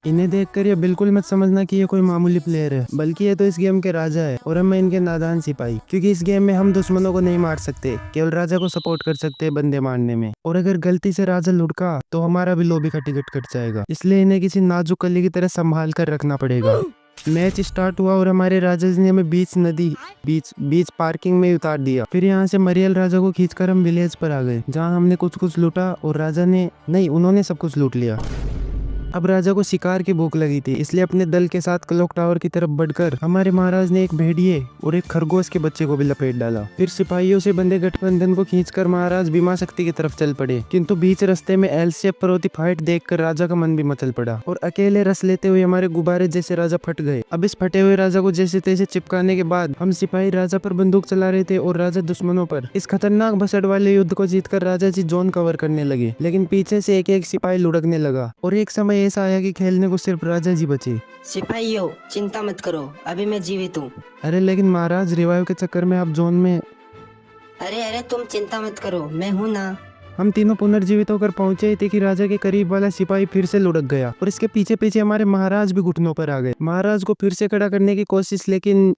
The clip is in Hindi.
इन्हें देखकर ये बिल्कुल मत समझना कि ये कोई मामूली प्लेयर है, बल्कि ये तो इस गेम के राजा है और हम इनके नादान सिपाही। क्योंकि इस गेम में हम दुश्मनों को नहीं मार सकते, केवल राजा को सपोर्ट कर सकते हैं बंदे मारने में। और अगर गलती से राजा लुढ़का तो हमारा भी लॉबी का टिकट कट जाएगा, इसलिए इन्हें किसी नाजुक कली की तरह संभाल कर रखना पड़ेगा। मैच स्टार्ट हुआ और हमारे राजा जी ने हमें बीच पार्किंग में उतार दिया। फिर यहाँ से मरियल राजा को खींचकर हम विलेज पर आ गए, जहाँ हमने कुछ लूटा और राजा ने नहीं, उन्होंने सब कुछ लूट लिया। अब राजा को शिकार की भूख लगी थी, इसलिए अपने दल के साथ क्लॉक टावर की तरफ बढ़कर हमारे महाराज ने एक भेड़िए और एक खरगोश के बच्चे को भी लपेट डाला। फिर सिपाहियों से बंधे गठबंधन को खींचकर महाराज भीमा शक्ति की तरफ चल पड़े, किंतु बीच रास्ते में एल शेप पर होती फाइट देखकर राजा का मन भी मचल पड़ा और अकेले रस लेते हुए हमारे गुब्बारे जैसे राजा फट गए। अब इस फटे हुए राजा को जैसे तैसे चिपकाने के बाद हम सिपाही राजा पर बंदूक चला रहे थे और राजा दुश्मनों पर। इस खतरनाक भसड़ वाले युद्ध को जीतकर राजा जी जोन कवर करने लगे, लेकिन पीछे से एक एक सिपाही लुढ़कने लगा और एक समय ऐसा आया कि खेलने को सिर्फ राजा जी बचे। सिपाहियों चिंता मत करो, अभी मैं जीवित हूँ। अरे लेकिन महाराज, रिवाइव के चक्कर में आप जोन में। अरे तुम चिंता मत करो, मैं हूँ ना। हम तीनों पुनर्जीवित होकर पहुंचे थे कि राजा के करीब वाला सिपाही फिर से लुढ़क गया और इसके पीछे पीछे हमारे महाराज भी घुटनों पर आ गए। महाराज को फिर से खड़ा करने की कोशिश, लेकिन